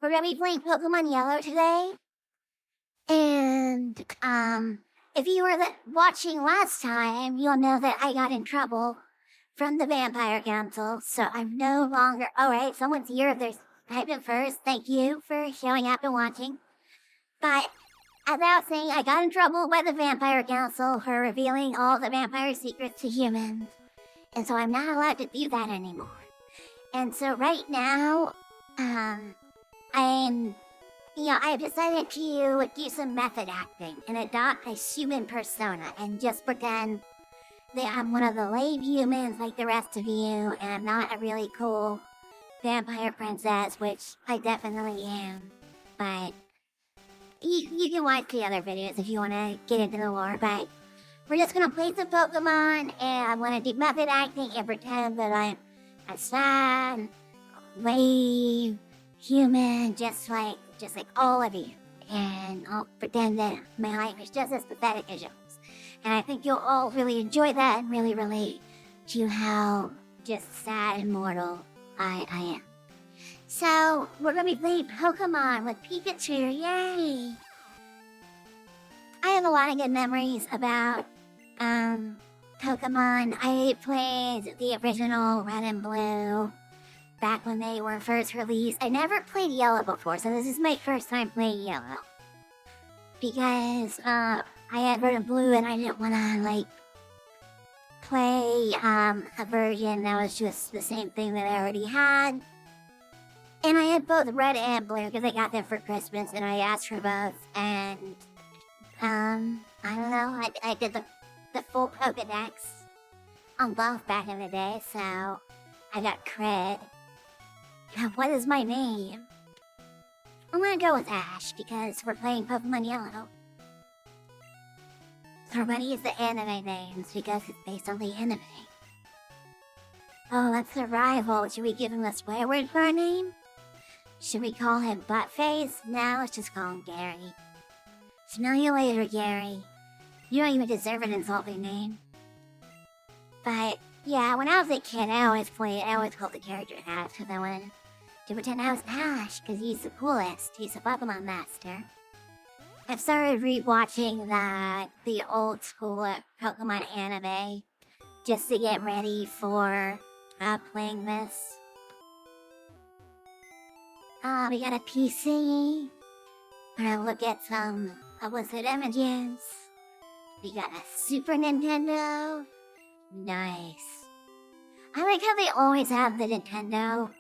We're gonna be playing Pokemon Yellow today. And, if you were watching last time, you'll know that I got in trouble from the Vampire Council, so I'm no longer... Alright, someone's here. If there's type it first. Thank you for showing up and watching. But, as I was saying, I got in trouble by the Vampire Council for revealing all the vampire secrets to humans. And so I'm not allowed to do that anymore. And so right now, I've decided to do some method acting and adopt a human persona and just pretend that I'm one of the lame humans like the rest of you, and I'm not a really cool vampire princess, which I definitely am. But you can watch the other videos if you want to get into the lore, but we're just going to play some Pokemon, and I want to do method acting and pretend that I'm a sad, lame human, just like all of you. And I'll pretend that my life is just as pathetic as yours. And I think you'll all really enjoy that and really relate to how just sad and mortal I am. So, we're going to be playing Pokemon with Pikachu, yay! I have a lot of good memories about, Pokemon. I played the original Red and Blue back when they were first released. I never played Yellow before, so this is my first time playing Yellow. Because, I had Red and Blue and I didn't want to, play, a version that was just the same thing that I already had. And I had both Red and Blue because I got them for Christmas and I asked for both. And, I don't know, I did the full Pokedex on both back in the day, so I got cred. Now, what is my name? I'm gonna go with Ash because we're playing Pokemon Yellow. So we're gonna use the anime names because it's based on the anime. Oh, that's a rival. Should we give him a swear word for our name? Should we call him Buttface? No, let's just call him Gary. Smell you later, Gary. You don't even deserve an insulting name. But, yeah, when I was a kid, I always called the character Ash because I wanted to pretend I was Ash because he's the coolest. He's a Pokemon master. I've started rewatching the old school Pokemon anime just to get ready for playing this. We got a PC. We're gonna look at some illicit images. We got a Super Nintendo. Nice. I like how they always have the Nintendo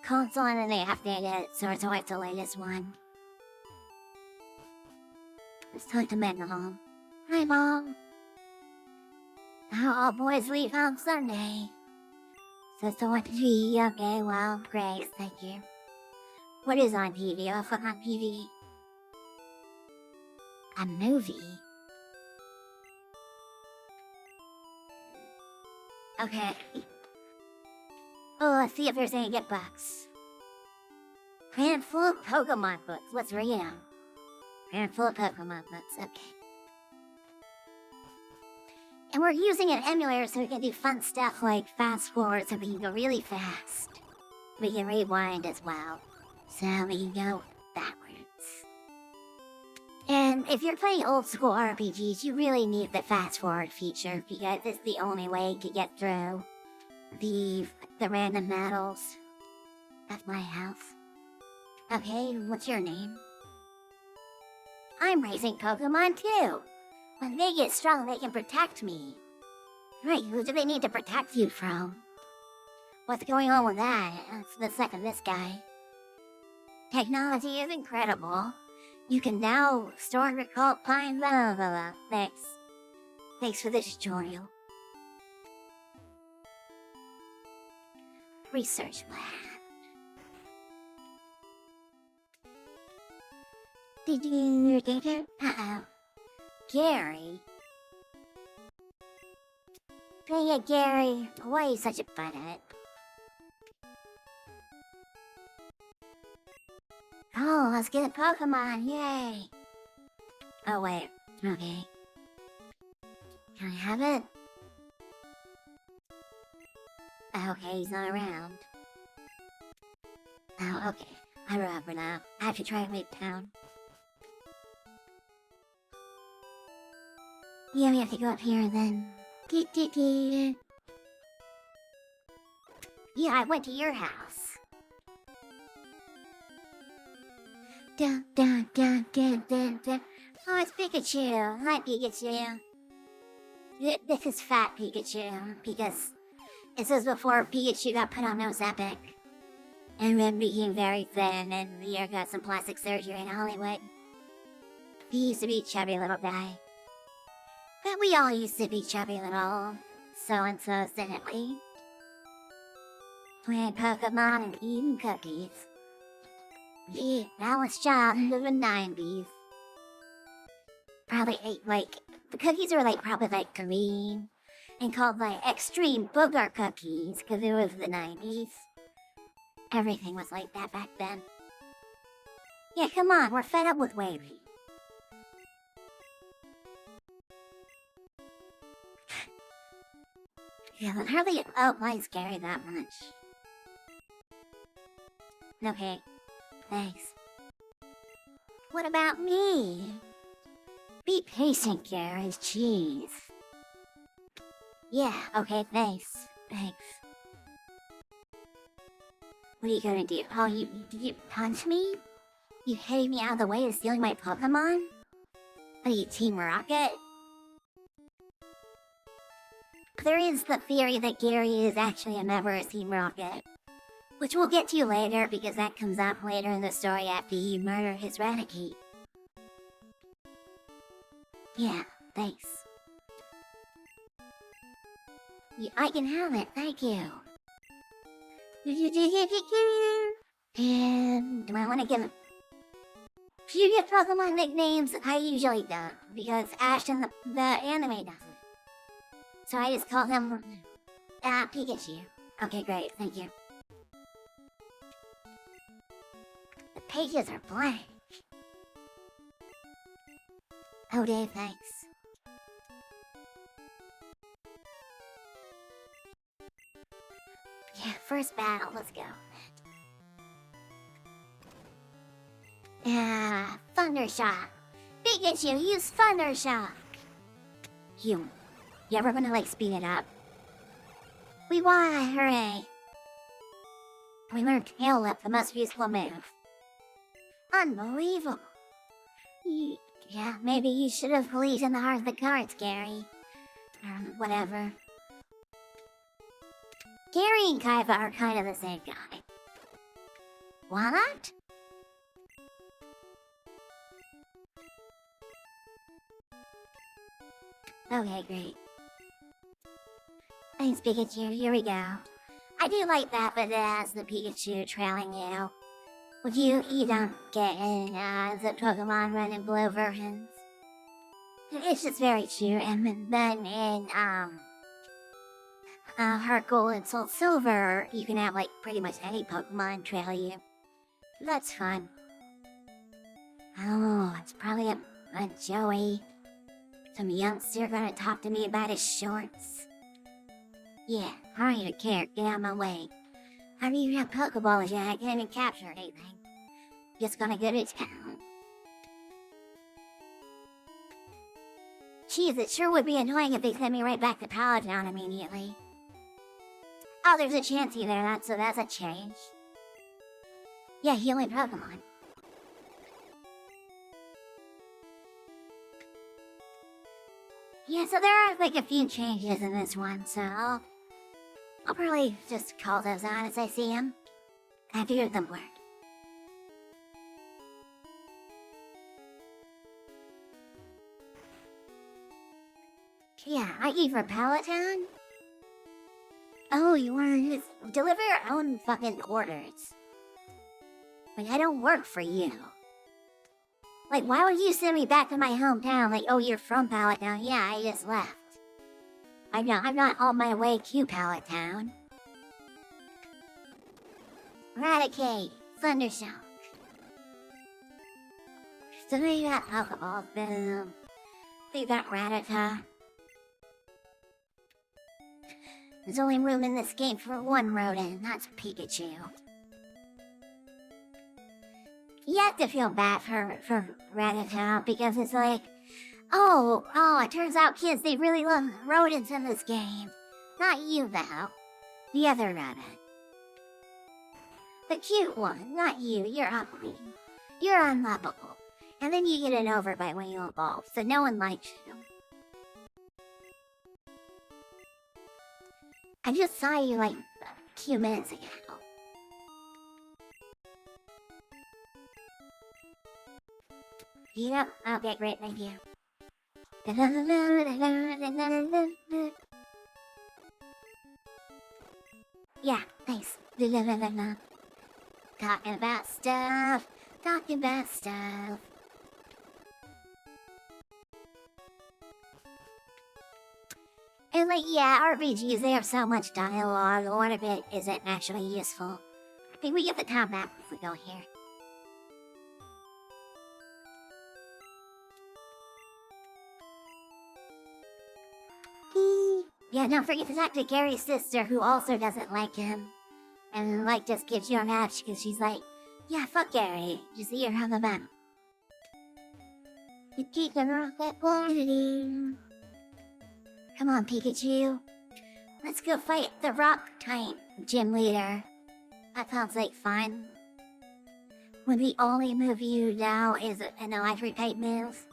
console and then they update it, so it's always the latest one. Let's talk to Mom. Hi, Mom. Now all boys leave on Sunday. So it's on TV. Okay, well, great, thank you. What is on TV? What's on TV? A movie? Okay. Oh, let's see if there's any good books. Cram full of Pokemon books. Let's read them. Cram full of Pokemon books. Okay. And we're using an emulator so we can do fun stuff like fast forward so we can go really fast. We can rewind as well. So we can go backwards. And if you're playing old school RPGs, you really need the fast forward feature because it's the only way to get through the random battles at my house. Okay, what's your name? I'm raising Pokemon too. When they get strong, they can protect me. Right, who do they need to protect you from? What's going on with that? That's the second this guy. Technology is incredible. You can now store and recall pine blah blah blah. Thanks. Thanks for the tutorial. Research lab. Uh-oh. Gary? Hey, Gary. Why are you such a butthead? Oh, let's get a Pokemon, yay! Oh, wait. Okay. Can I have it? Okay, he's not around. Oh, okay. I remember now. I have to try and leave town. Yeah, we have to go up here and then. Yeah, I went to your house. Dun dun dun dun dun dun. Oh, it's Pikachu. Hi, Pikachu. This is Fat Pikachu, because this was before Pikachu got put on Nose Epic. And then became very thin, and the year got some plastic surgery in Hollywood. He used to be a chubby little guy. But we all used to be chubby little so-and-sos, didn't we? Playing Pokemon and eating cookies. Yeah, that was childhood of the 90s. Probably ate, the cookies were, probably, green. And called, extreme booger cookies, because it was the 90s. Everything was like that back then. Yeah, come on, we're fed up with Wavy. Yeah, but hardly outline scary that much. Okay, thanks. What about me? Be patient, Gary. Jeez. Yeah, okay, thanks. Thanks. What are you gonna do? Oh, did you punch me? You hitting me out of the way and stealing my Pokemon? What are you, Team Rocket? There is the theory that Gary is actually a member of Team Rocket. Which we'll get to later, because that comes up later in the story after you murder his Raticate. Yeah, thanks. Yeah, I can have it, thank you. And do I want to give him... Do you get Pokemon nicknames? I usually don't, because Ashton, the anime doesn't. So I just call him... Pikachu. Okay, great, thank you. The pages are blank. Oh, Dave, thanks. Yeah, first battle, let's go. Yeah, Thunder Shock. Pikachu, use Thunder Shock. You ever gonna, speed it up? We won, hooray. We learned Tail Whip, the most useful move. Unbelievable. Yeah, maybe you should have believed in the heart of the cards, Gary. Whatever. Gary and Kaiba are kind of the same guy. What? Okay, great. Thanks, Pikachu. Here we go. I do like that, but it has the Pikachu trailing you. Would you don't get in the Pokemon Red and Blue versions? It's just very true, and then in Heart Gold and Soul Silver, you can have pretty much any Pokemon trail you. That's fun. Oh, it's probably a Joey. Some youngster gonna talk to me about his shorts. Yeah, I don't even care. Get out of my way. I don't even have Pokeballs yet. I can't even capture anything. Just gonna go to town. Jeez, it sure would be annoying if they sent me right back to Palatown immediately. Oh, there's a Chansey there, so that's a change. Yeah, healing Pokemon. Yeah, so there are a few changes in this one, so I'll probably just call those out as I see them. I figured them work. Yeah, are you for Palatown? Oh, you want to just deliver your own fucking orders. But I don't work for you. Why would you send me back to my hometown? Oh, you're from Palatown. Yeah, I just left. I'm not on my way to Palatown. Raticate, Thundershock. So we got Pokeballs, boom. We got Rattata. There's only room in this game for one rodent, that's Pikachu. You have to feel bad for Rattata because it's like, oh, it turns out kids, they really love rodents in this game. Not you, though. The other rabbit. The cute one, not you. You're ugly. You're unlovable. And then you get an overbite when you evolve, so no one likes you. I just saw you like a few minutes ago. Yeah, okay, great, thank you. Yeah, thanks. Talking about stuff. Talking about stuff. And like, yeah, RPGs, they have so much dialogue, a lot of it isn't actually useful. I think we get the time back if we go here. Yeah, don't forget to talk to Gary's sister, who also doesn't like him. And like, just gives you a match, because she's like, yeah, fuck Gary. Just see her have a map. You keep the rocket pointing. Come on, Pikachu. Let's go fight the rock-type gym leader. That sounds like fun. When the only move you know is an electric-type move.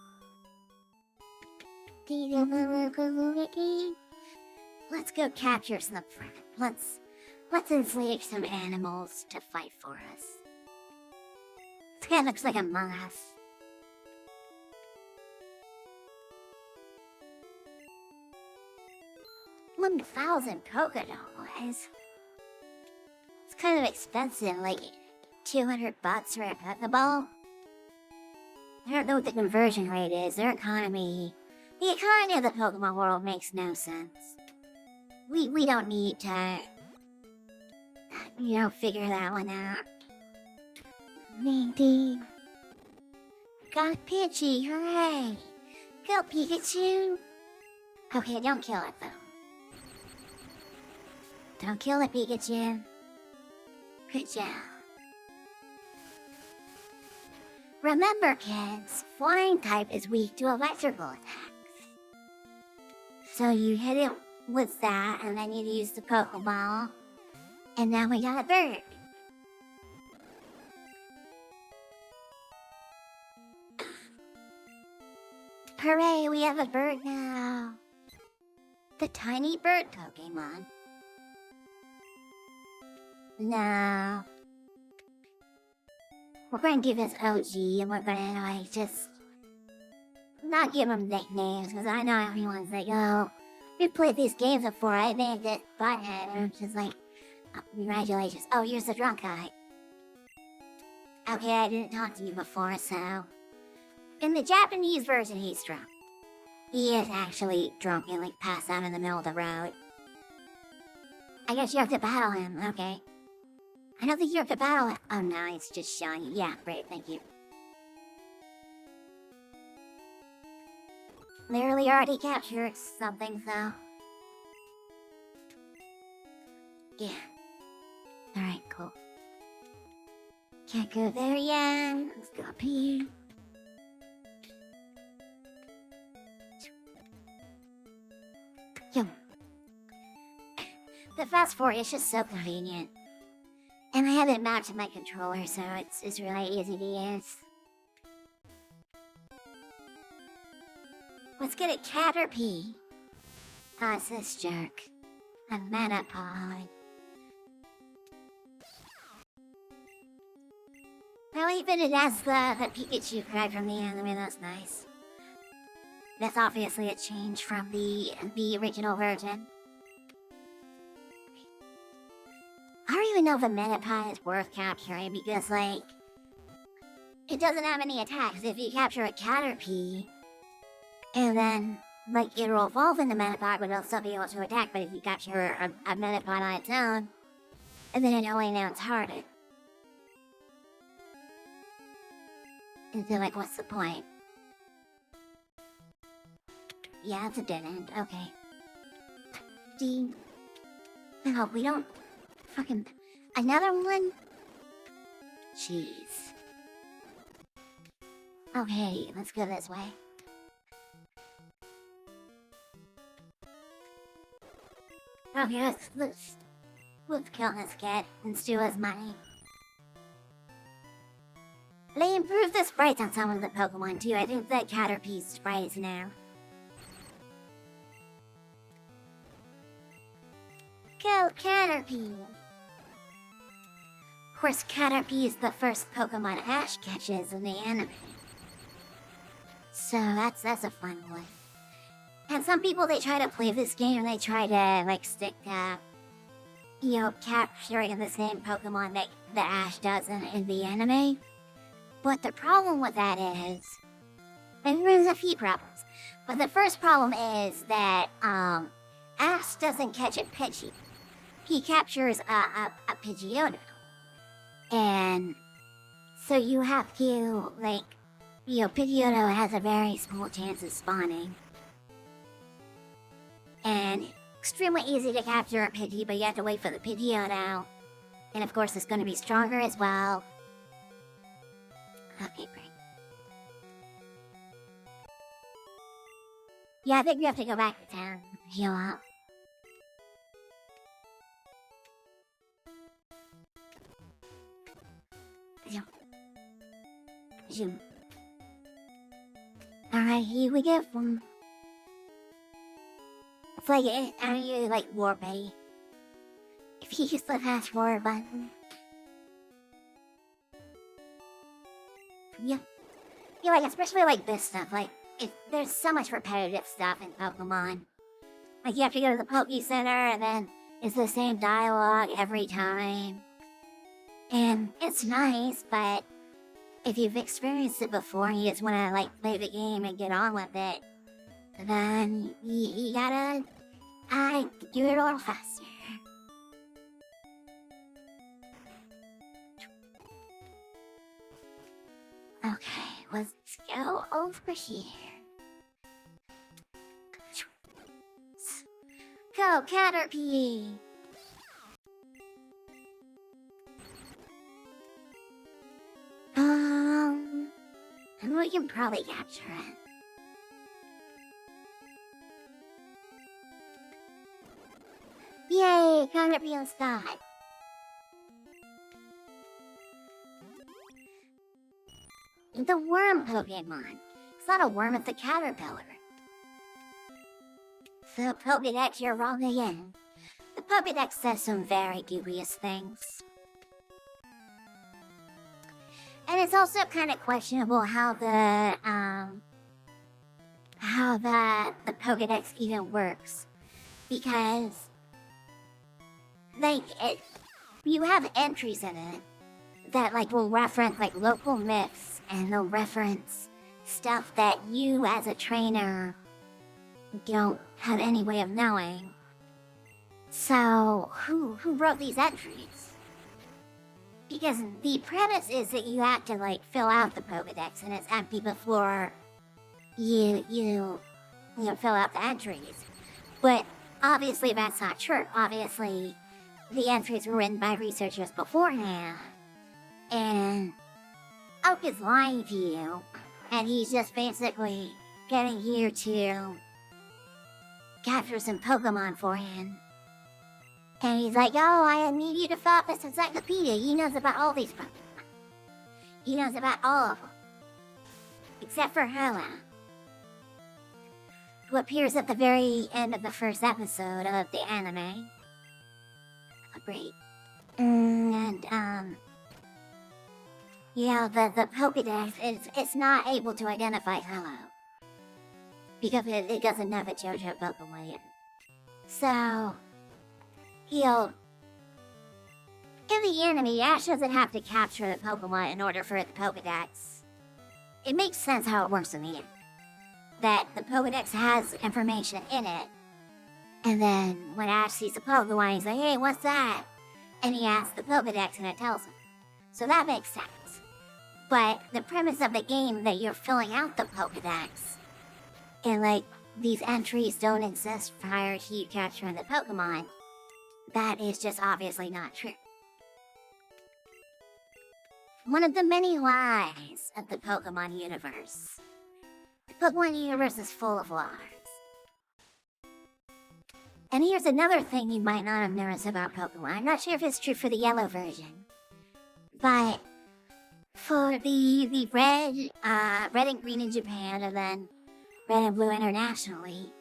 Let's go capture some friends. Let's enslave some animals to fight for us. This guy looks like Among Us. $1,000 polka dollars. It's kind of expensive, like $200 for a Pokeball. I don't know what the conversion rate is. The economy of the Pokemon world makes no sense. We don't need to, figure that one out. Maybe. Got Pidgey, hooray! Go Pikachu! Okay, don't kill it though. Don't kill it, Pikachu. Good job. Remember, kids, flying type is weak to electrical attacks. So you hit it with that, and then you use the Pokeball. And now we got a bird. Hooray, we have a bird now. The tiny bird Pokemon. No. We're going to give this OG, and we're going to, like, just not give them nicknames, because I know everyone's like, oh, we've played these games before, I named it Butthead, and I'm just like, oh, congratulations. Oh, you're the drunk guy. Okay, I didn't talk to you before, so... In the Japanese version, he's drunk. He is actually drunk and, like, passed out in the middle of the road. I guess you have to battle him, okay. I don't think you have to battle him. Oh no, it's just showing you. Yeah, great, thank you. Literally already captured something, so... Yeah. Alright, cool. Can't go there yet. Let's go up here. Yo. The fast forward is just so convenient. And I have it mapped to my controller, so it's really easy to use. Let's get a Caterpie. Oh, it's this jerk. A Manapod. Well, even it has the Pikachu cry from the anime, that's nice. That's obviously a change from the original version. I don't even know if a Manapod is worth capturing because, like, it doesn't have any attacks. If you capture a Caterpie, and then, like, it'll evolve into Manapod, but it'll still be able to attack. But if you capture a Manapod on its own, and then it only knows it's harder. And so, like, what's the point? Yeah, it's a dead end. Okay. No, we don't... Fucking... Another one? Jeez. Okay, let's go this way. Okay, let's kill this kid and steal his money. They improved the sprites on some of the Pokemon too. I think the Caterpie sprite is now. Go Caterpie! Of course, Caterpie is the first Pokemon Ash catches in the anime. So that's a fun one. And some people, they try to play this game and they try to like stick to, you know, capturing the same Pokemon that Ash does in the anime. But the problem with that is, and there's a few problems, but the first problem is that Ash doesn't catch a Pidgey. He captures a Pidgeotto. And so you have to, like, you know, Pidgeotto has a very small chance of spawning. And extremely easy to capture a Pidgey, but you have to wait for the Pidgeotto. And of course, it's going to be stronger as well. Okay, great. Yeah, I think we have to go back to town. Heal up. Zoom. Alright, here we go. It's like, are you like War Betty? If you use the fast forward button. Yeah. Yeah, like, especially like this stuff, like, there's so much repetitive stuff in Pokemon. Like, you have to go to the Poke Center, and then it's the same dialogue every time. And it's nice, but if you've experienced it before and you just want to, like, play the game and get on with it, then you gotta do it a little faster. Okay, let's go over here. Go, Caterpie! And we can probably capture it. Yay, Caterpie inside. The worm Pokemon. It's not a worm, it's a caterpillar. So, Pokedex, you're wrong again. The Pokedex says some very dubious things. And it's also kind of questionable how the Pokedex even works. Because, like, you have entries in it that, like, will reference, like, local myths, and they'll reference stuff that you, as a trainer, don't have any way of knowing. So, who wrote these entries? Because the premise is that you have to, like, fill out the Pokedex and it's empty before you fill out the entries. But obviously that's not true. Obviously, the entries were written by researchers beforehand. And Oak is lying to you. And he's just basically getting you to capture some Pokemon for him. And he's like, oh, I need you to fill out this encyclopedia. He knows about all these Pokemon. He knows about all of them. Except for Hella, who appears at the very end of the first episode of the anime. Oh, great. And, yeah, the Pokedex, it's not able to identify Hello. Because it doesn't have a JoJo Pokemon yet. So, in the anime, Ash doesn't have to capture the Pokemon in order for the Pokedex. It makes sense how it works in the end. That the Pokedex has information in it, and then when Ash sees the Pokemon, he's like, hey, what's that? And he asks the Pokedex and it tells him. So that makes sense. But the premise of the game that you're filling out the Pokedex, and like, these entries don't exist prior to you capturing the Pokemon, that is just obviously not true. one of the many lies of the Pokemon universe. The Pokemon universe is full of lies. And here's another thing you might not have noticed about Pokemon. I'm not sure if it's true for the yellow version, but for the red and green in Japan, and then red and blue internationally,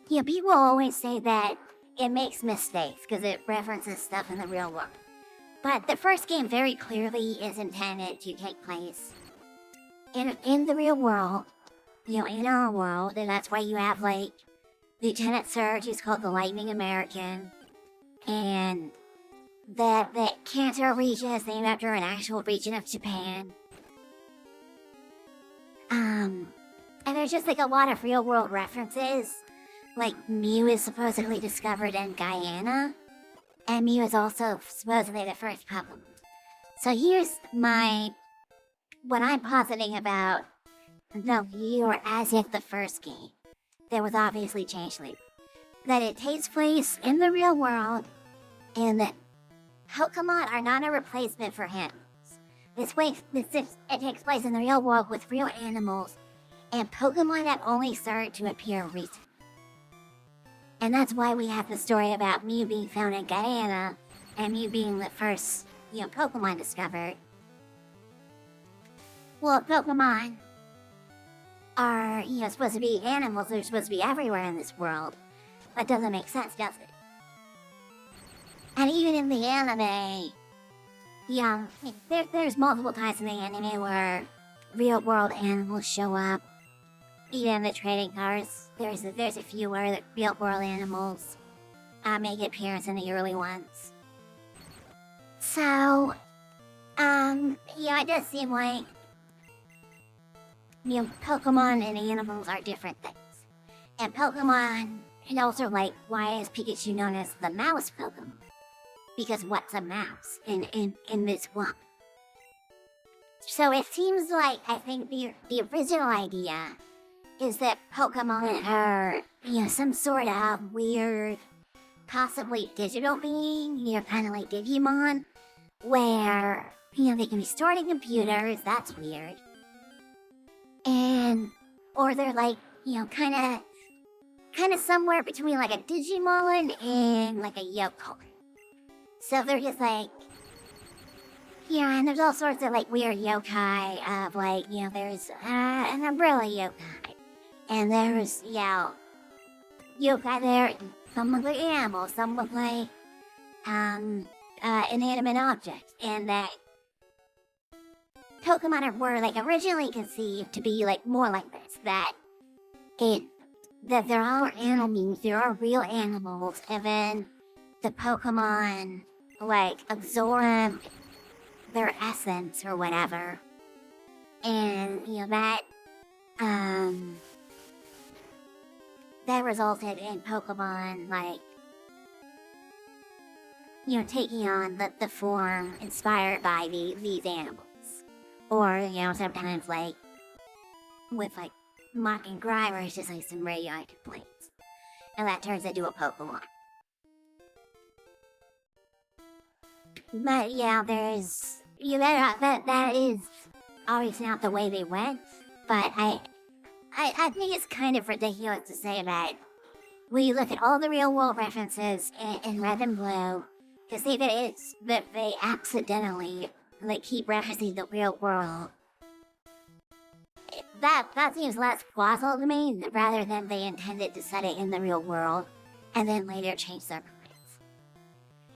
people always say that it makes mistakes because it references stuff in the real world. But the first game very clearly is intended to take place in the real world, in our world, and that's why you have, like, Lieutenant Surge, who's called the Lightning American, and that Kanto region is named after an actual region of Japan. And there's just, like, a lot of real-world references. Like, Mew is supposedly discovered in Guyana, and Mew is also supposedly the first Pokemon. So here's what I'm positing about the year as if the first game. There was obviously changed later. That it takes place in the real world, and that Pokemon are not a replacement for animals. It takes place in the real world with real animals, and Pokemon have only started to appear recently. And that's why we have the story about Mew being found in Guyana, and Mew being the first, Pokemon discovered. Well, Pokemon are, supposed to be animals. They're supposed to be everywhere in this world. That doesn't make sense, does it? And even in the anime, there's multiple times in the anime where real-world animals show up. Even in the trading cards, there's a few where the real-world animals make an appearance in the early ones. So, it does seem like Pokemon and animals are different things. And Pokemon, and also, like, why is Pikachu known as the mouse Pokemon? Because what's a mouse in this one? So it seems like, I think the original idea is that Pokemon are, some sort of weird, possibly digital being, kind of like Digimon, where, they can be stored in computers. That's weird. Or they're like, kind of somewhere between like a Digimon and like a Yoko. So they're just like, and there's all sorts of like weird yokai of like, there's an umbrella yokai. And there's, yokai there, some look like animals, some look like, inanimate objects. And that Pokemon were like originally conceived to be like more like this, that there are animals, there are real animals, and then the Pokemon like absorb their essence or whatever, and that resulted in Pokemon like taking on the form inspired by these animals. Or, sometimes, like, with, like, Mocking Grimer, it's just, like, some radioactive plates. And that turns into a Pokemon. But, there's... that is obviously not the way they went. But I think it's kind of ridiculous to say that when you look at all the real-world references in Red and Blue, to say that they accidentally... like keep referencing the real world. That seems less plausible to me, rather than they intended to set it in the real world, and then later change their minds.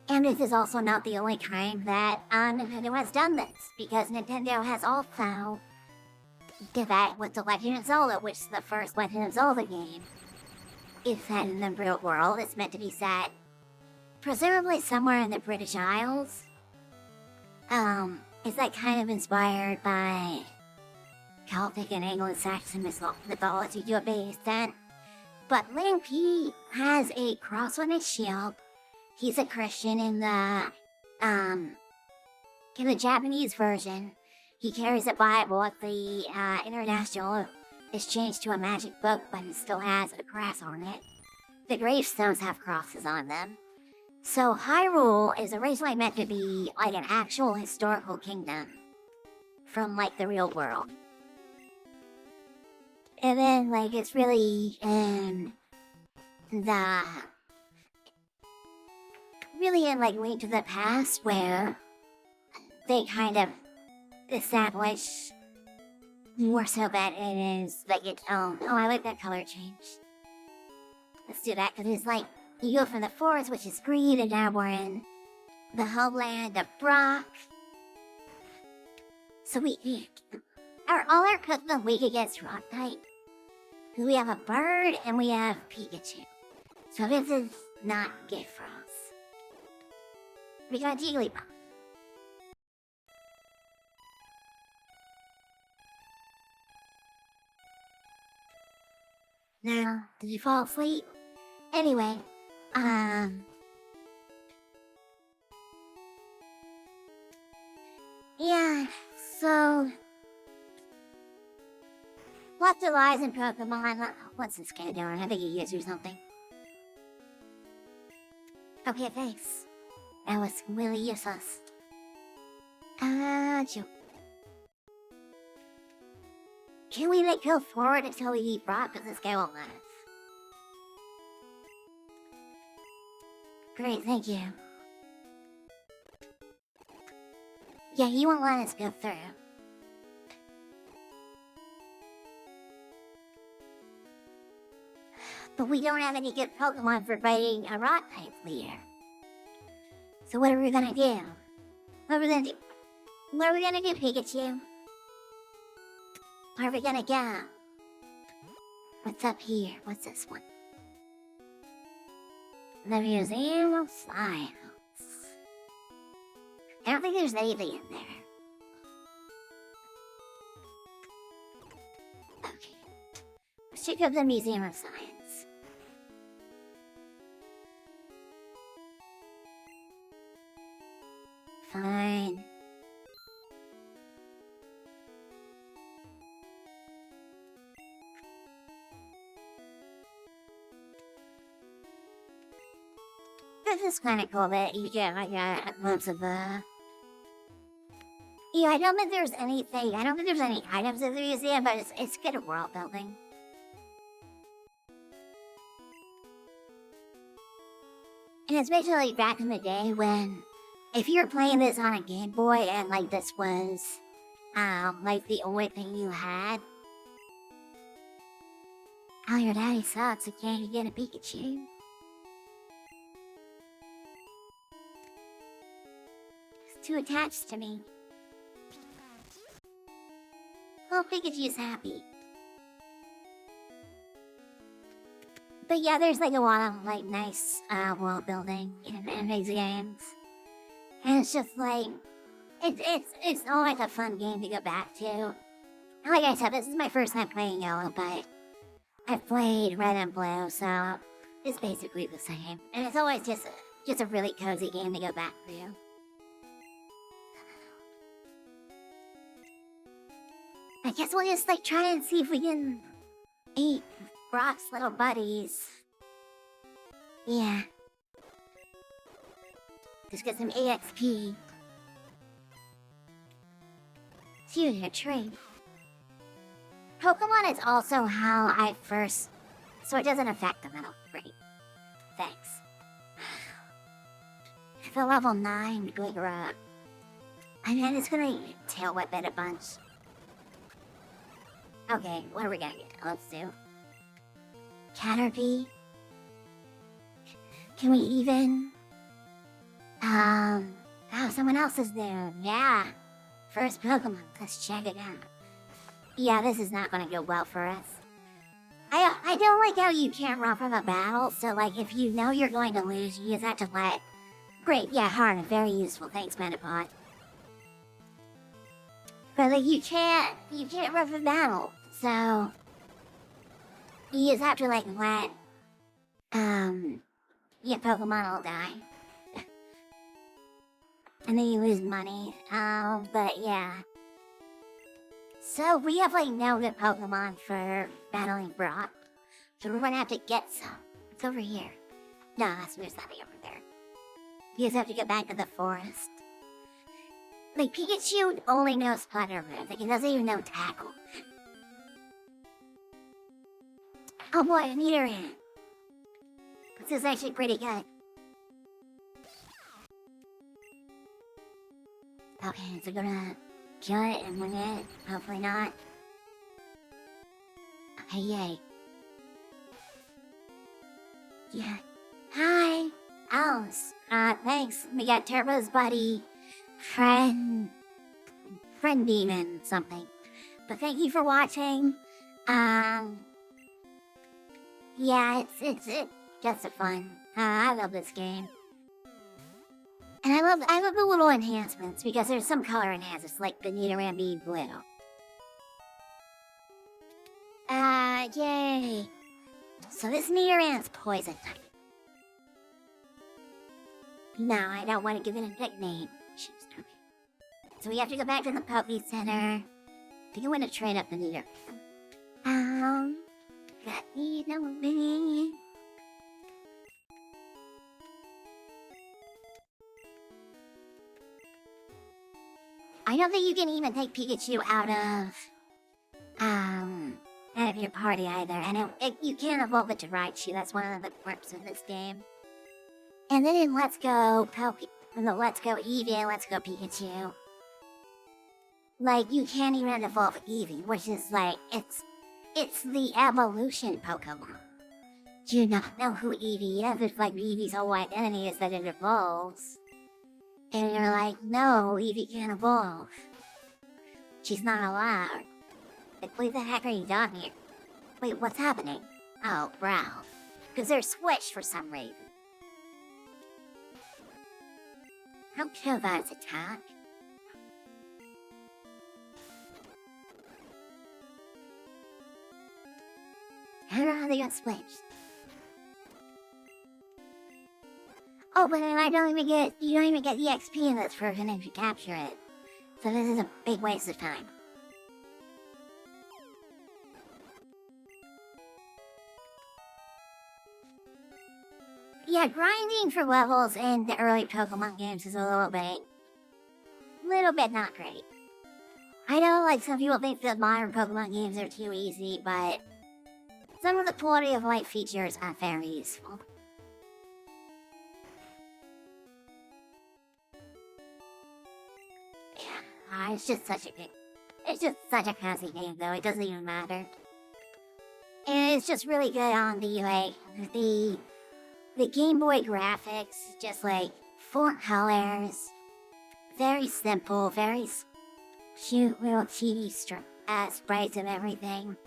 And this is also not the only time that Nintendo has done this, because Nintendo has also did that with The Legend of Zelda, which the first Legend of Zelda game is set in the real world. It's meant to be set presumably somewhere in the British Isles. Is that kind of inspired by Celtic and Anglo-Saxon mythology to a big extent? But Link, he has a cross on his shield. He's a Christian in the Japanese version. He carries a Bible. At the international, it's changed to a magic book, but it still has a cross on it. The gravestones have crosses on them. So Hyrule is originally meant to be like an actual historical kingdom from like the real world. And then like it's really in like Link to the Past where they kind of establish more so that it is like its own. Oh, I like that color change. Let's do that because it's like you go from the forest, which is green, and now we're in the homeland of Brock. So all our Pokemon weak against rock type. We have a bird and we have Pikachu. So this is not good for us. We got Jigglypuff. Now, did you fall asleep? Anyway, yeah, so lots of lies in Pokemon. What's this guy doing? I think he gets you something. Okay, thanks. That was really useless. Can we like go forward until we eat Brock? Because this guy won't let us. Great, thank you. Yeah, he won't let us go through. But we don't have any good Pokemon for fighting a rock type leader. So what are we gonna do? What are we gonna do? What are we gonna do, Pikachu? Where are we gonna go? What's up here? What's this one? The Museum of Science. I don't think there's anything in there. Okay. Let's check out the Museum of Science. Fine. This is kind of cool that you get like a glimpse of the... Yeah, I don't think there's anything. I don't think there's any items in the museum, but it's good at world building. And especially back in the day when, if you were playing this on a Game Boy and like this was, like the only thing you had. Oh, your daddy sucks. So can't you get a Pikachu? It's too attached to me. Oh, Pikachu's happy. But yeah, there's like a lot of like nice world building in these games. And it's just like, it's always a fun game to go back to. And like I said, this is my first time playing Yellow, but I've played Red and Blue, so it's basically the same. And it's always just a really cozy game to go back to. I guess we'll just like try and see if we can eat Brock's little buddies. Yeah. Just get some EXP. See you in a tree. Pokemon is also how I first... So it doesn't affect them at all. Great. Thanks. For level 9, Gligra. I mean, it's gonna tail whip it a bunch. Okay, what are we gonna get? Let's do... Caterpie. Can we even... Oh, someone else is there. Yeah. First Pokemon. Let's check it out. Yeah, this is not gonna go well for us. I don't like how you can't run from a battle, so like if you know you're going to lose, you just have to let... Great, yeah, hard, very useful. Thanks, Metapod. But like you can't run from battle, so... You just have to like let... Your Pokemon will die. And then you lose money. But yeah. So we have like no good Pokemon for battling Brock. So we're gonna have to get some. It's over here. No, there's nothing over there. You just have to get back to the forest. Like, Pikachu only knows Thunder Move. Like, he doesn't even know Tackle. Oh boy, a VtuberEN. This is actually pretty good. Okay, so gonna kill it and win it. Hopefully not. Okay, yay. Yeah. Hi, Alice. Thanks. We got Turbo's buddy, friend demon something. But thank you for watching. Yeah, it's just a fun. I love this game. And I love the little enhancements because there's some color enhancements like the VtuberEN being blue. Yay. So this VtuberEN's poison type. No, I don't want to give it a nickname. So we have to go back to the Poke Center. I think I want to train up the VtuberEN. Got me, know me. I don't think you can even take Pikachu out of your party either, and you can't evolve it to Raichu. That's one of the quirks of this game. And then in Let's Go Eevee and Let's Go Pikachu, like, you can't even evolve Eevee, which is like, it's the evolution Pokemon. Do you not know who Eevee is? It's like Eevee's whole identity is that it evolves. And you're like, no, Eevee can't evolve. She's not allowed. Like, what the heck are you doing here? Wait, what's happening? Oh, bro. Because they're switched for some reason. I don't care about its attack. I don't know how they got switched. Oh, but then you don't even get the XP in this version if you capture it. So this is a big waste of time. Yeah, grinding for levels in the early Pokemon games is a little bit not great. I know, like, some people think that modern Pokemon games are too easy, but some of the quality of life features are very useful. Yeah, it's just such a classy game, though. It doesn't even matter. And it's just really good on the Game Boy graphics. Just like 4 colors, very simple, very cute little TV sprites and everything.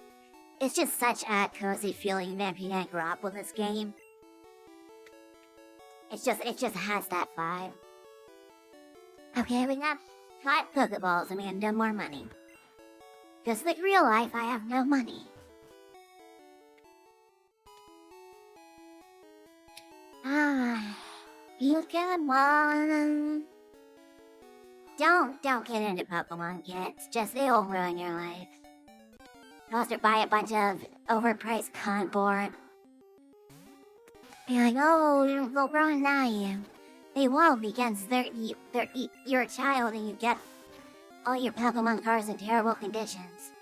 It's just such a cozy feeling that you can grow up with this game. It just has that vibe. Okay, we got 5 Pokeballs and we have no more money. Just like real life, I have no money. You can one. Don't get into Pokemon, kids. Just it'll ruin your life. Also buy a bunch of overpriced cardboard. Be like, oh, they'll ruin value. They won't because you're a child and you get all your Pokemon cards in terrible conditions.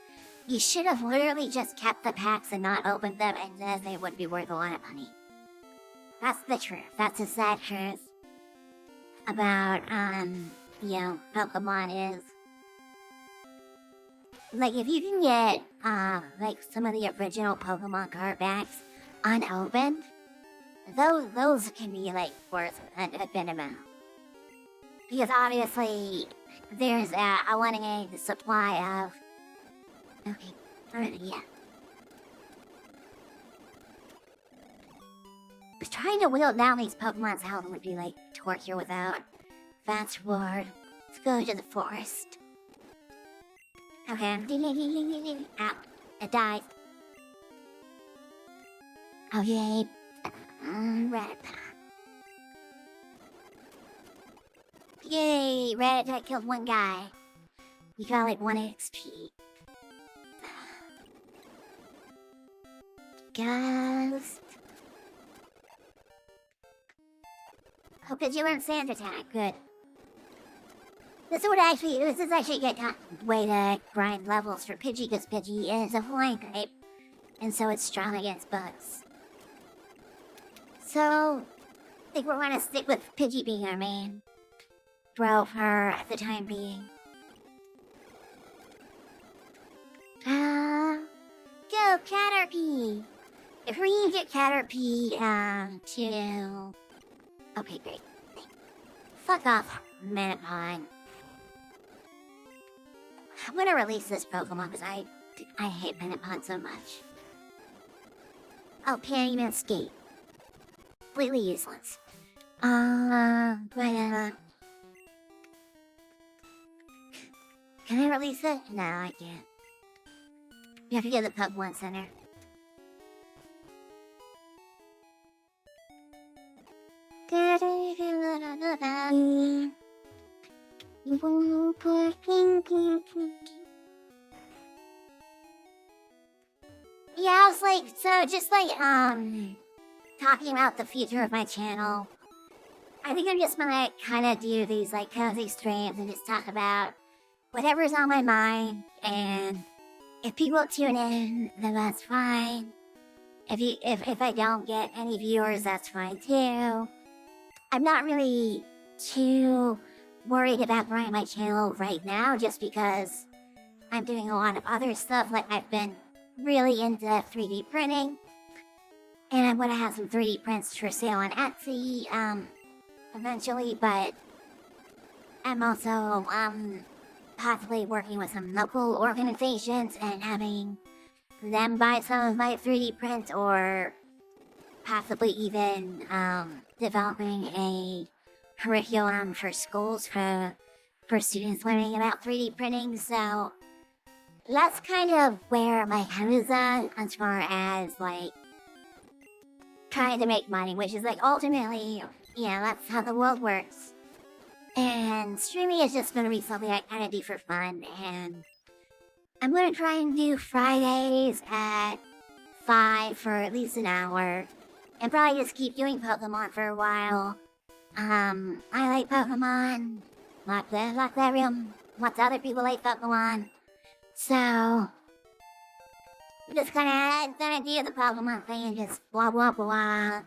You should have literally just kept the packs and not opened them, and then they would be worth a lot of money. That's the truth. That's the sad truth about, Pokemon is. Like, if you can get, like, some of the original Pokemon card packs unopened, those can be, like, worth a good amount. Because obviously, there's I want to get the supply of... Okay, alright, yeah. Trying to whittle down these Pokemon's health would be like torture without fast reward. Let's go to the forest. Okay. Ow. It died. Okay. Red. Yay! Red attack killed one guy. We got like 1 XP. Ghost. Oh, Pidgey learned Sand Attack. Good. This is actually a good way to grind levels for Pidgey, because Pidgey is a flying type, and so it's strong against bugs. So, I think we're gonna stick with Pidgey being our main bro for the time being. Go Caterpie! If we can get Caterpie, to... Okay, great. Fuck off, Manapon. I'm gonna release this Pokemon because I hate Manapon so much. Oh, Pantyman Skate. Completely useless. Can I release it? No, I can't. You have to go to the Pokemon Center. Yeah, I was like, so just like, talking about the future of my channel. I think I'm just gonna kind of do these like cozy streams and just talk about whatever's on my mind, and if people tune in, then that's fine. If I don't get any viewers, that's fine too. I'm not really too worried about growing my channel right now, just because I'm doing a lot of other stuff. Like, I've been really into 3D printing, and I'm gonna have some 3D prints for sale on Etsy, eventually, but I'm also, possibly working with some local organizations and having them buy some of my 3D prints, or possibly even, developing a curriculum for schools for students learning about 3D printing. So that's kind of where my head is at as far as like trying to make money, which is like ultimately, yeah, that's how the world works. And streaming is just gonna be something I kind of do for fun, and I'm gonna try and do Fridays at 5 for at least an hour, and probably just keep doing Pokemon for a while. I like Pokemon, lots of other people like Pokemon, so I'm just gonna do the Pokemon thing and just blah blah blah,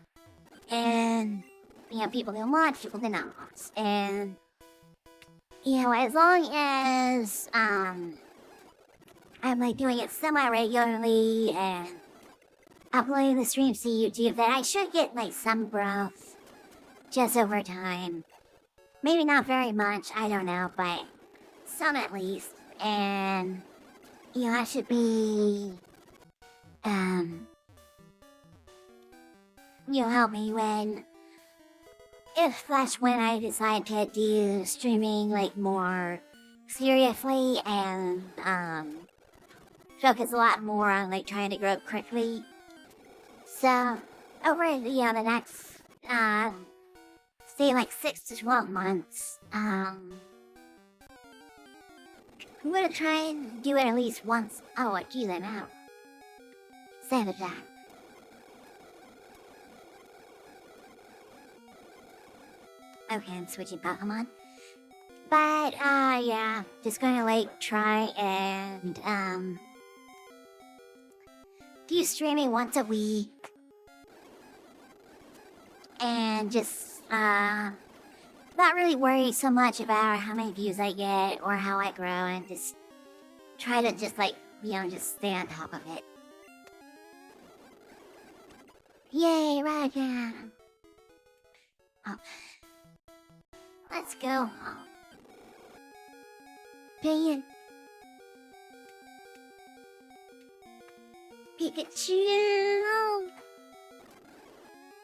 and you know, people can watch, people can not watch, and you know, as long as I'm like doing it semi-regularly and uploading the streams to YouTube, that I should get like some growth just over time. Maybe not very much, I don't know, but some at least. And you know, that should be you'll help me when I decide to do streaming like more seriously, and focus a lot more on like trying to grow quickly. So over the next say like 6 to 12 months, I'm gonna try and do it at least once. Oh, geez, I'm out. Savage that. Okay, I'm switching Pokemon. But, yeah, just gonna, like, try and, do streaming once a week. And just, not really worry so much about how many views I get or how I grow, and just try to just, like, you know, just stay on top of it. Yay, Raja! Oh. Let's go. Pikachu!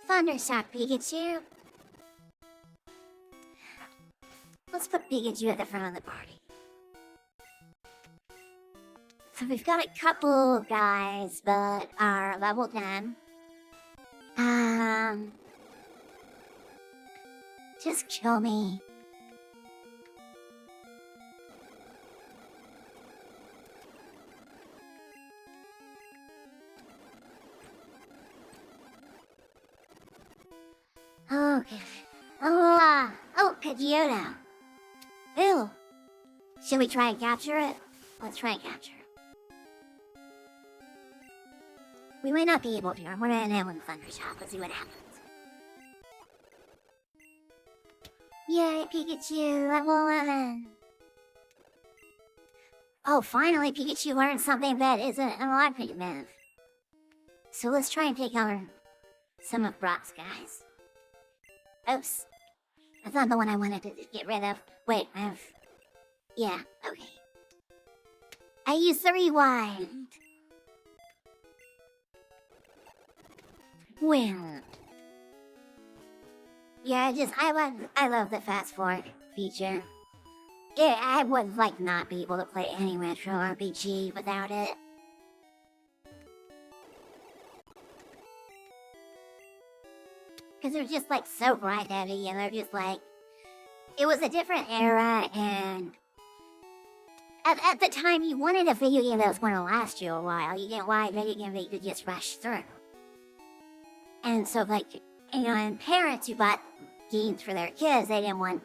Thundershock Pikachu! Let's put Pikachu at the front of the party. So we've got a couple guys that are level 10. Just kill me. Okay. Oh, Pidgeotto. Ew. Should we try and capture it? Let's try and capture it. We might not be able to. I'm gonna end with Thundershock. Let's see what happens. Yay, Pikachu, level 11. Oh, finally Pikachu learned something that isn't an electric move. So let's try and take on some of Brock's guys. Oops. That's not the one I wanted to get rid of. Wait, yeah, okay. I used the rewind. Well. Yeah, I love the fast forward feature. Yeah, I would not be able to play any retro RPG without it. Because they're just so bright heavy, and they're just it was a different era, and at the time you wanted a video game that was going to last you a while. You didn't want a video game that you could just rush through. And so and parents who bought games for their kids, they didn't want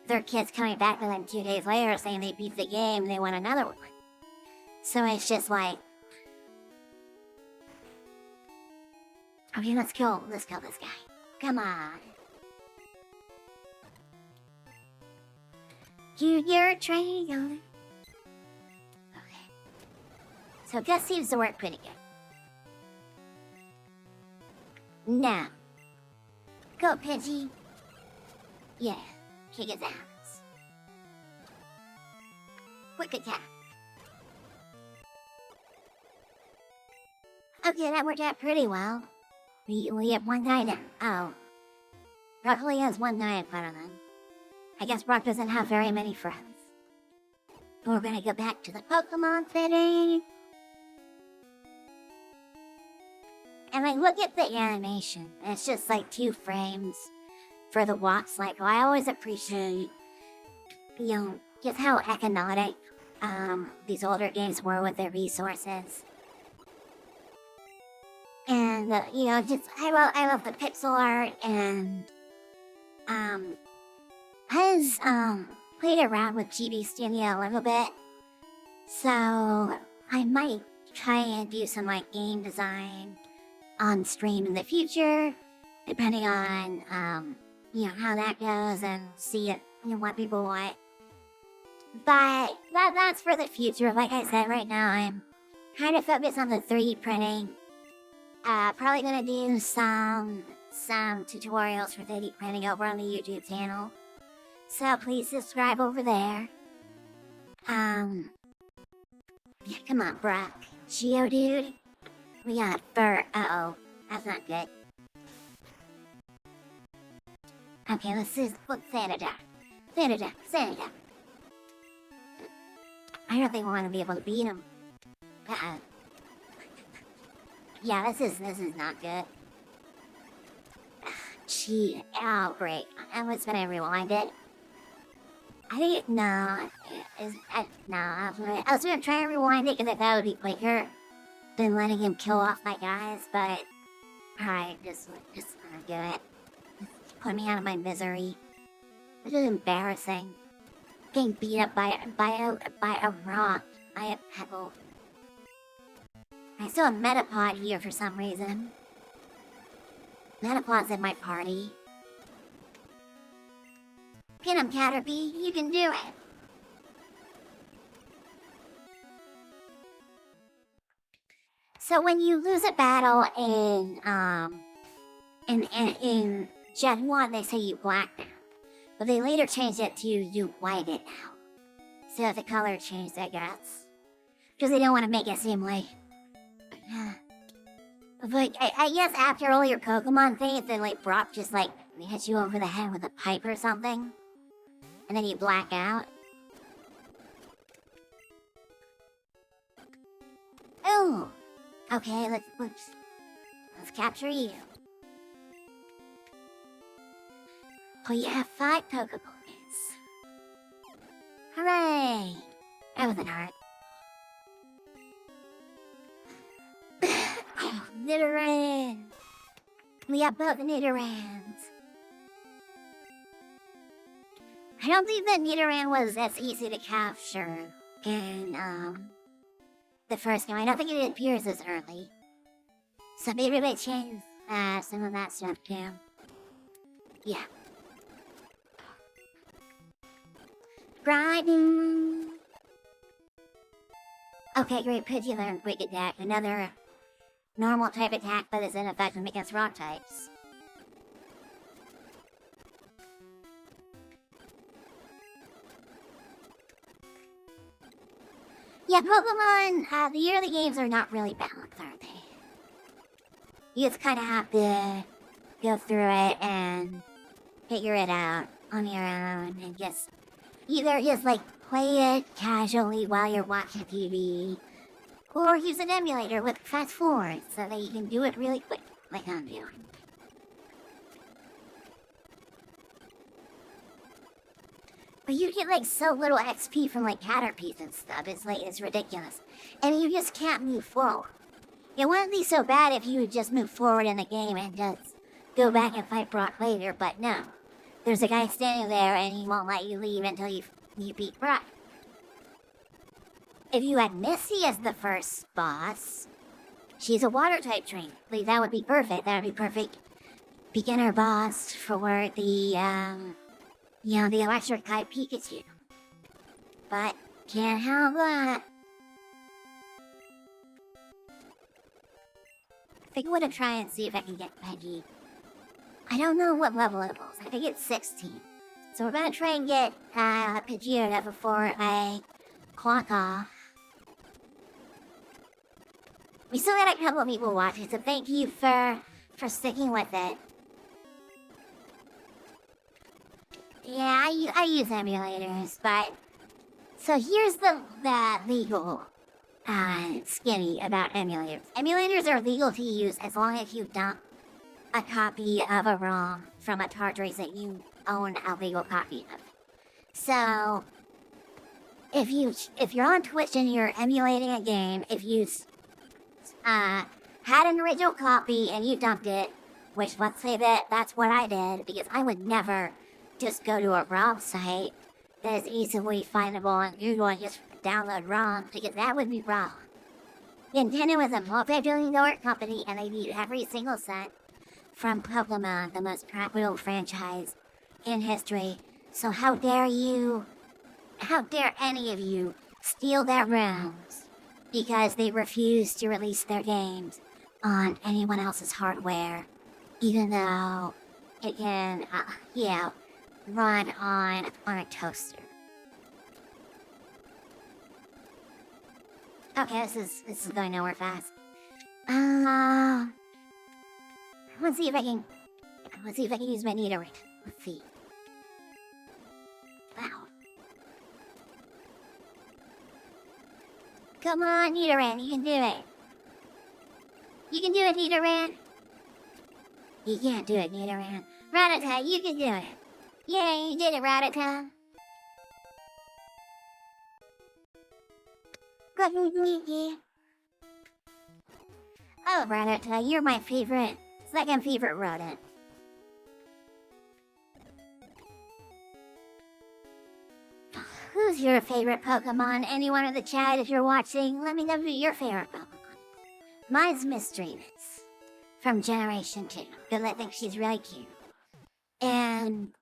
their kids coming back to them 2 days later saying they beat the game and they want another one. So it's just okay, let's kill this guy. Come on. You're a triangle. Okay. So Gus seems to work pretty good. Now. Go, Pidgey. Yeah. Kick his ass. Quick attack. Okay, that worked out pretty well. We have one guy down. Oh. Brock only has one guy in front of him. I guess Brock doesn't have very many friends. We're gonna go back to the Pokemon City. And look at the animation. It's just 2 frames for the walks. I always appreciate, just how economic these older games were with their resources. And, I love the pixel art, and, I played around with GB Studio a little bit, so I might try and do some, game design on stream in the future, depending on, how that goes, and see what people want. But that's for the future. Like I said, right now I'm kind of focused on the 3D printing. Probably gonna do some tutorials for 3D printing over on the YouTube channel. So please subscribe over there. Yeah, come on, Brock. Geodude. We got fur. Uh-oh. That's not good. Okay, let's Sanada. Sanada. I don't think we're gonna be able to beat him. Yeah, this is not good. Gee, oh great. I was gonna rewind it. I was gonna try and rewind it because that would be quicker than letting him kill off my guys, but alright, just gonna do it. Put me out of my misery. This is embarrassing. Getting beat up by a rock, by a pebble. I saw a Metapod here for some reason. Metapod's in my party. Get him, Caterpie. You can do it. So when you lose a battle in Gen 1, they say you blacked out. But they later changed it to you white it out. So the color changed, I guess. Because they don't want to make it seem like... But I guess after all your Pokemon things, then Brock just hits you over the head with a pipe or something. And then you black out. Oh! Okay, let's capture you. Oh, you have 5 Pokeballs. Hooray! That wasn't hard. VtuberEN! We got both the VtuberENs. don't think that VtuberEN was as easy to capture in the first game. I don't think it appears as early. So maybe they changed some of that stuff too. Yeah. Grinding. Okay, great. Pidgey learned Quick Attack. Another normal type attack, but is ineffective against rock types. Yeah, Pokemon, the early games are not really balanced, are they? You just kind of have to go through it and figure it out on your own and just either just like play it casually while you're watching TV or use an emulator with fast forward so that you can do it really quick like I'm doing. But you get like so little XP from like Caterpies and stuff, it's ridiculous. And you just can't move forward. It wouldn't be so bad if you would just move forward in the game and just go back and fight Brock later, but no. There's a guy standing there and he won't let you leave until you beat Brock. If you had Missy as the first boss, she's a water type trainer. Like, that would be perfect. That would be perfect beginner boss for the the electric type Pikachu. But can't have that. I think I'm gonna try and see if I can get Peggy. I don't know what level it was. I think it's 16. So we're gonna try and get Pidgeotto before I clock off. We still got a couple of people watching, so thank you for sticking with it. Yeah, I use emulators, but so here's the legal skinny about emulators. Emulators are legal to use as long as you dump a copy of a ROM from a cartridge that you own a legal copy of. So if you're on Twitch and you're emulating a game, if you had an original copy and you dumped it, which let's say that's what I did, because I would never just go to a ROM site that is easily findable on Google and just download ROMs, because that would be wrong. Nintendo is a multi-billion-dollar company and they need every single cent from Pokemon, the most profitable franchise in history. So how dare any of you steal their ROMs because they refuse to release their games on anyone else's hardware, even though it can, run on a toaster. Okay, this is going nowhere fast. Let's see if I can use my VtuberEN. Let's see. Wow. Come on, VtuberEN, you can do it. You can do it, VtuberEN. You can't do it, VtuberEN. Rattata, you can do it. Yay, you did it, Rattata. Oh, Rattata, you're my second favorite rodent. Who's your favorite Pokemon? Anyone in the chat, if you're watching, let me know who your favorite Pokemon. Mine's Misdreavus from Generation 2, because I think she's really cute. And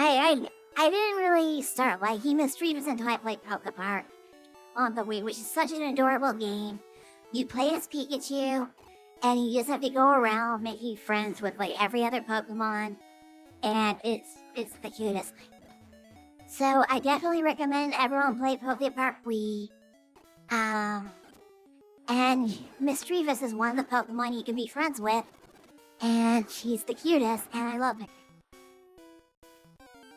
I didn't really start liking Misdreavus until I played Pokepark on the Wii, which is such an adorable game. You play as Pikachu, and you just have to go around making friends with like every other Pokemon, and it's the cutest thing. So I definitely recommend everyone play Pokepark Wii. And Misdreavus is one of the Pokemon you can be friends with, and she's the cutest, and I love it.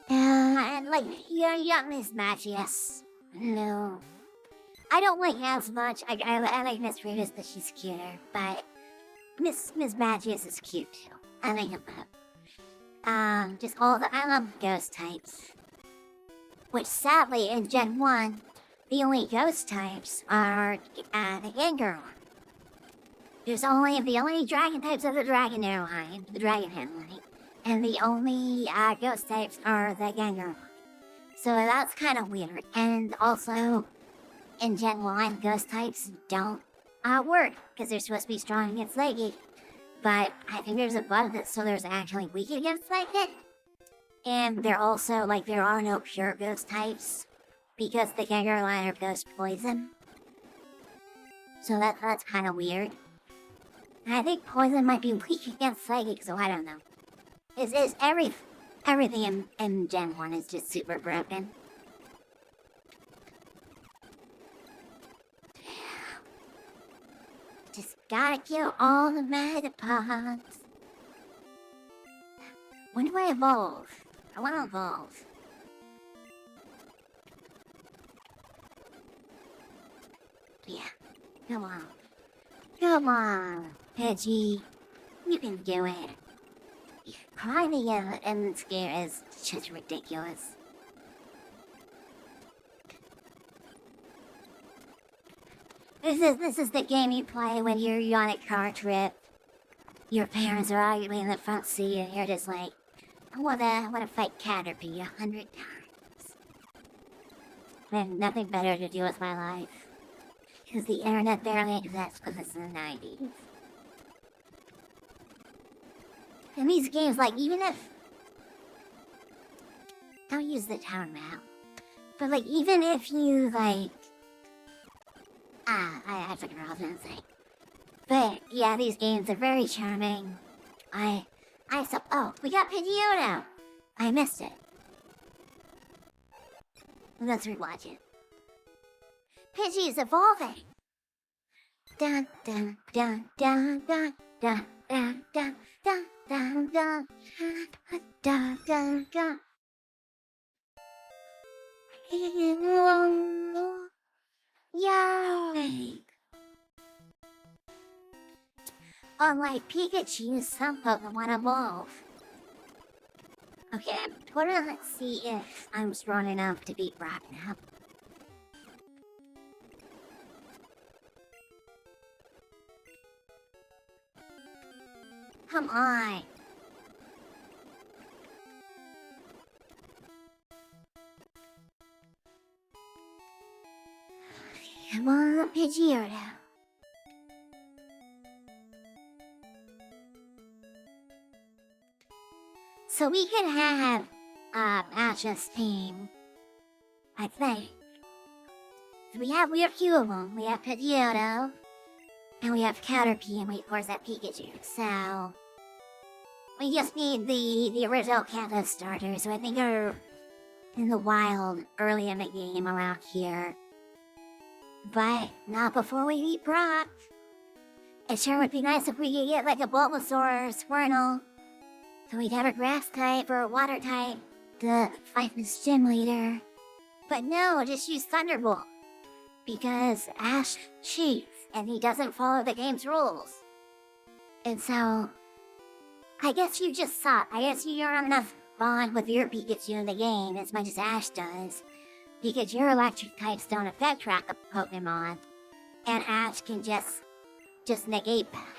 And like, you got Miss Magius. No. I don't like as much. I like Misdreavus because she's cuter, but Miss Magius is cute too. I like them both. I love ghost types. Which sadly, in Gen 1, the only ghost types are the Gengar. The only dragon types are the Dragonair line, the Dragon Head line, and the only ghost types are the Gengar. So that's kind of weird. And also, in Gen 1, ghost types don't work because they're supposed to be strong against psychic. But I think there's a bug that so there's actually weak against psychic. And they're also, like, there are no pure ghost types because the Kangaroo line are ghost poison. So that's kind of weird. And I think poison might be weak against psychic, so I don't know. Is everything in Gen 1 is just super broken. Just gotta kill all the megapods. When do I evolve? I wanna evolve. Yeah, come on. Come on, Pidgey. You can do it. Crying and scare is just ridiculous. This is the game you play when you're on a car trip. Your parents are arguing in the front seat and you're just like, I wanna fight Caterpie 100 times. I have nothing better to do with my life. Because the internet barely exists because it's in the 90s. And these games, like, even if... Don't use the town map. But, like, even if you, like... I forgot what I was gonna say. But, yeah, these games are very charming. Oh, we got Pidgeotto! I missed it. Let's rewatch it. Pidgey is evolving! Dun dun dun dun dun dun dun dun dun dun dun dun dun dun. Yay! Unlike Pikachu, some Pokemon evolve. Okay, let's see if I'm strong enough to beat Brock now. Come on! Come on, Pidgeotto. So we can have, Ash's team, I think. We have two of them. We have Pidgeotto, and we have Caterpie, and we of course have Pikachu. So, we just need the original Kanto starters, so I think are in the wild early in the game around here. But not before we beat Brock. It sure would be nice if we could get like a Bulbasaur or Squirtle. So we'd have a grass type or a water type to fight this gym leader. But no, just use Thunderbolt. Because Ash cheats and he doesn't follow the game's rules. And so, I guess you just suck. I guess you don't have enough bond with your Pikachu in the game as much as Ash does. Because your electric types don't affect track of Pokemon. And Ash can just negate that.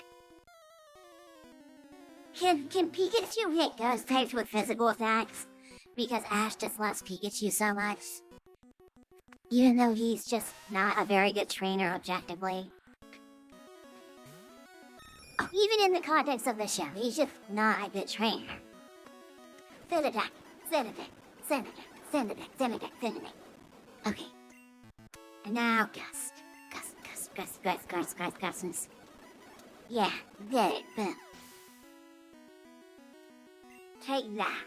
Can Pikachu hit ghost types with physical attacks? Because Ash just loves Pikachu so much. Even though he's just not a very good trainer objectively. Oh, even in the context of the show, he's just not a good trainer. Send attack, send attack, send attack, send attack, send attack, send attack. Okay. And now Gust. Gust. Yeah, get it, boom. Take that.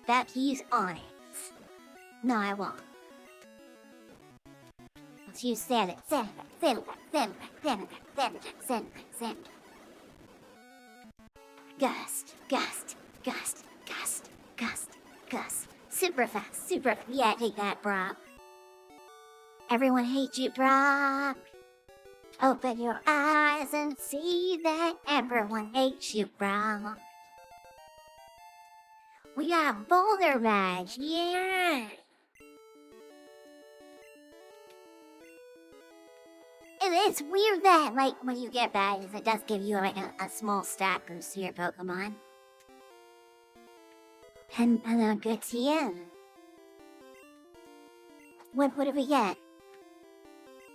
That he's on it. No, I won't. Let's use sand. Gust. Super fast, yeah, take that, Brock. Everyone hates you, Brock. Open your eyes and see that everyone hates you, Brock. We got a Boulder Badge, yeah! It's weird that, like, when you get badges, it does give you, like, a small stat boost to your Pokemon. And good to you. What do we get?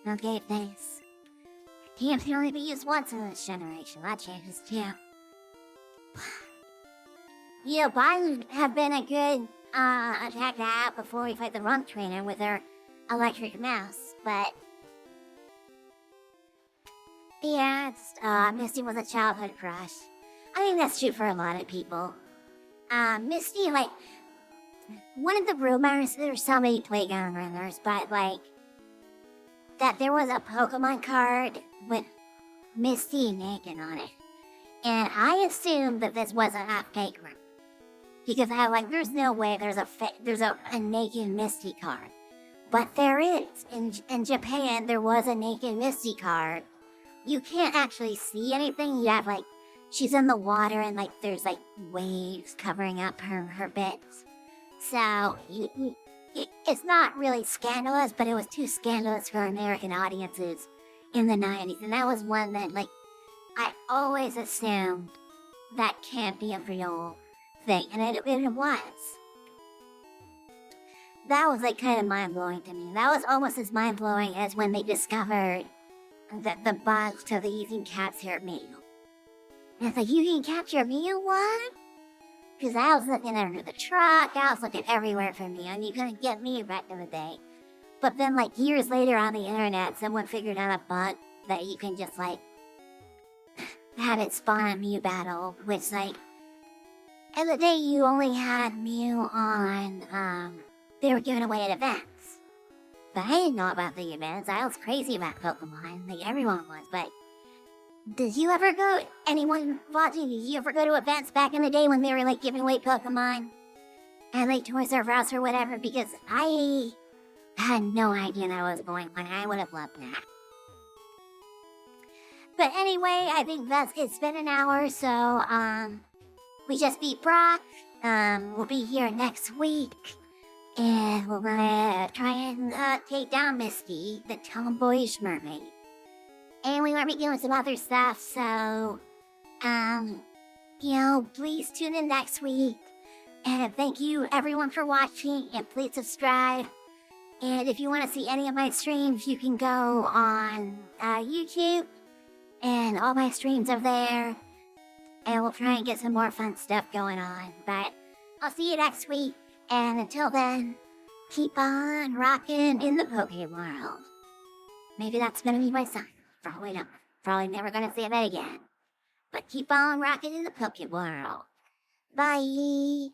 Okay, thanks. TM can only be used once in this generation. That changes too. You know, Biden have been a good attack to have before we fight the rump trainer with her electric mouse, but yeah, Misty was a childhood crush. I think that's true for a lot of people. Misty, like, one of the rumors, there's so many playground rumors, but like, that there was a Pokemon card with Misty naked on it. And I assumed that this wasn't a fake rumor. Because I like, there's no way there's a naked Misty card. But there is. In Japan, there was a naked Misty card. You can't actually see anything. You have like, she's in the water and like, there's like waves covering up her bits. So, it's not really scandalous, but it was too scandalous for American audiences in the 90s. And that was one that, like, I always assumed that can't be a real thing. And it was. That was, like, kind of mind-blowing to me. That was almost as mind-blowing as when they discovered the bugs to the you can capture Mew. And it's like, you can capture Mew? What? Because I was looking under the truck, I was looking everywhere for Mew, and you couldn't get Mew back in the day. But then, like, years later on the internet, someone figured out a bug that you can just, like, have it spawn a Mew battle, which, like, in the day you only had Mew on, they were giving away at events. But I didn't know about the events, I was crazy about Pokemon, like everyone was, but did you ever go, anyone watching, did you ever go to events back in the day when they were, like, giving away Pokemon? And, like, Toys R Us or whatever? Because I had no idea that was going on. I would have loved that. But anyway, I think it's been an hour, so, we just beat Brock. We'll be here next week. And we're gonna try and, take down Misty, the tomboyish mermaid. And we might be doing some other stuff, so, you know, please tune in next week. And thank you everyone for watching, and please subscribe. And if you want to see any of my streams, you can go on YouTube, and all my streams are there. And we'll try and get some more fun stuff going on. But I'll see you next week, and until then, keep on rocking in the Pokemon world. Maybe that's gonna be my sign. Probably not. Probably never gonna say that again. But keep on rocking in the Pokemon world. Bye!